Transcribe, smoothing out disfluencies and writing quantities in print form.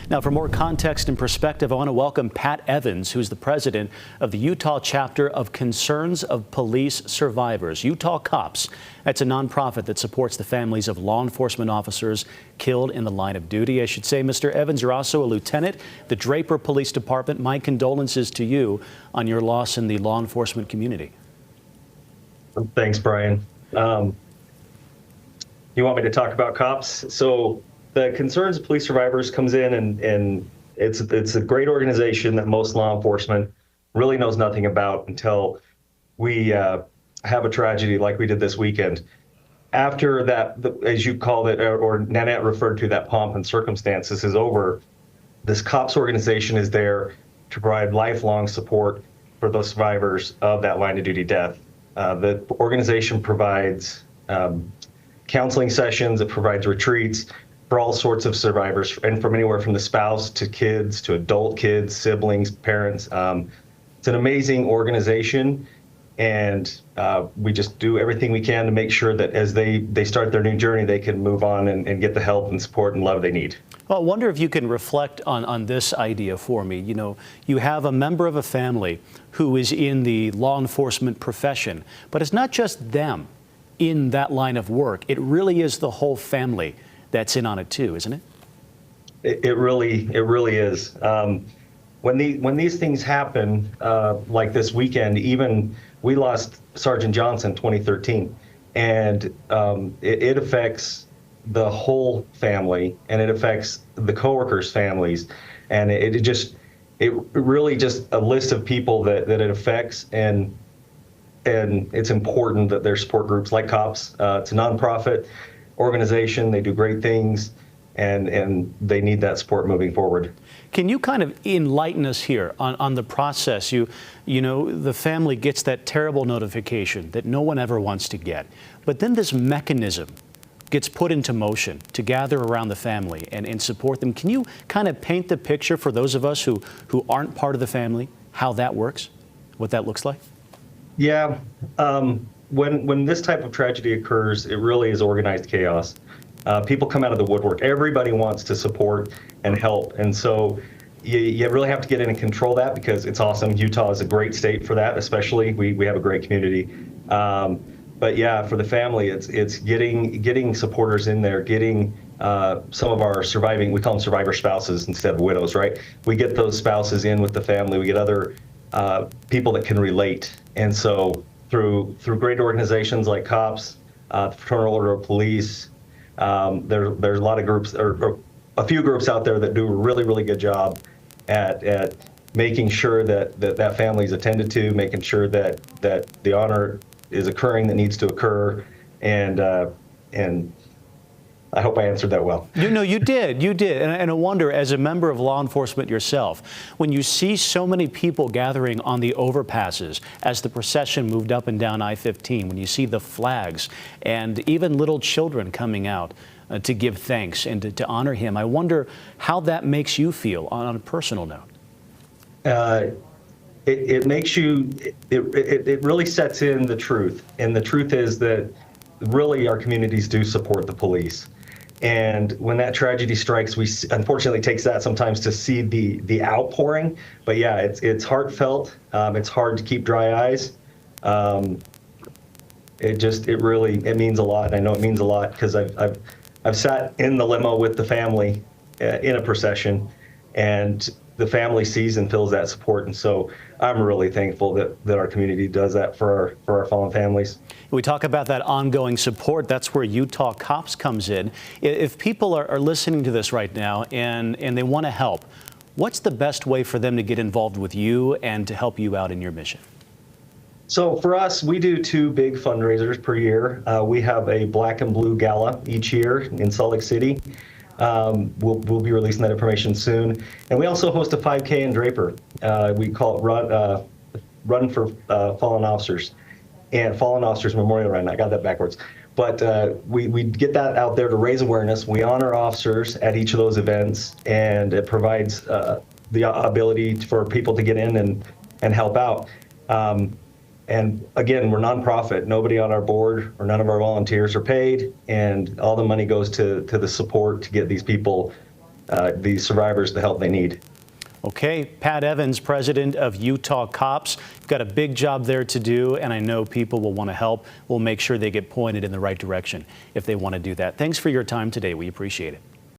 Now, for more context and perspective, I want to welcome Pat Evans, who's the president of the Utah chapter of Concerns of Police Survivors, Utah Cops. That's a nonprofit that supports the families of law enforcement officers killed in the line of duty. I should say, Mr. Evans, you're also a lieutenant, the Draper Police Department. My condolences to you on your loss in the law enforcement community. Thanks, Brian. You want me to talk about cops? So the Concerns of Police Survivors comes in, and it's a great organization that most law enforcement really knows nothing about until we have a tragedy like we did this weekend. After that, as you called it, or Nanette referred to, that pomp and circumstances is over, this cops organization is there to provide lifelong support for those survivors of that line of duty death. The organization provides counseling sessions, it provides retreats for all sorts of survivors, and from anywhere from the spouse to kids to adult kids, siblings, parents. It's an amazing organization, and we just do everything we can to make sure that as they start their new journey, they can move on and get the help and support and love they need. Well, I wonder if you can reflect on this idea for me. You know, you have a member of a family who is in the law enforcement profession, but it's not just them in that line of work. It really is the whole family that's in on it too, isn't it? It really is. When these things happen, like this weekend, even we lost Sergeant Johnson 2013, and it affects the whole family, and it affects the coworkers' families, and it really just a list of people that it affects, and it's important that there's support groups like COPS. It's a nonprofit organization. They do great things, and they need that support moving forward. Can you kind of enlighten us here on the process? You know, the family gets that terrible notification that no one ever wants to get, but then this mechanism gets put into motion to gather around the family and support them. Can you kind of paint the picture for those of us who aren't part of the family, how that works, what that looks like? Yeah, when this type of tragedy occurs, it really is organized chaos. People come out of the woodwork. Everybody wants to support and help, and so you really have to get in and control that, because it's awesome. Utah is a great state for that, especially. We have a great community. But yeah, for the family, it's getting supporters in there, getting some of our surviving, we call them survivor spouses instead of widows, right? We get those spouses in with the family. We get other people that can relate. And so through great organizations like COPS, the Fraternal Order of Police, there's a lot of groups, or a few groups out there that do a really, really good job at making sure that family is attended to, making sure that the honor is occurring that needs to occur, and I hope I answered that well. You did, and I wonder, as a member of law enforcement yourself, when you see so many people gathering on the overpasses as the procession moved up and down I-15, when you see the flags and even little children coming out to give thanks and to honor him, I wonder how that makes you feel on a personal note. It makes you, it really sets in the truth. And the truth is that really our communities do support the police. And when that tragedy strikes, we unfortunately takes that sometimes to see the outpouring. But yeah, it's heartfelt. It's hard to keep dry eyes. It means a lot. I know it means a lot because I've sat in the limo with the family in a procession, and the family sees and feels that support, and so I'm really thankful that our community does that for our fallen families. We talk about that ongoing support. That's where Utah Cops comes in. If people are listening to this right now and they want to help, what's the best way for them to get involved with you and to help you out in your mission? So for us, we do 2 big fundraisers per year. We have a Black and Blue Gala each year in Salt Lake City. We'll be releasing that information soon. And we also host a 5K in Draper. We call it Run for Fallen Officers, and Fallen Officers Memorial Run. I got that backwards. But we get that out there to raise awareness. We honor officers at each of those events, and it provides the ability for people to get in and help out. And again, we're nonprofit. Nobody on our board or none of our volunteers are paid, and all the money goes to the support to get these people these survivors the help they need. Okay, Pat Evans, president of Utah Cops. You've got a big job there to do, and I know people will want to help. We'll make sure they get pointed in the right direction if they want to do that. Thanks for your time today. We appreciate it.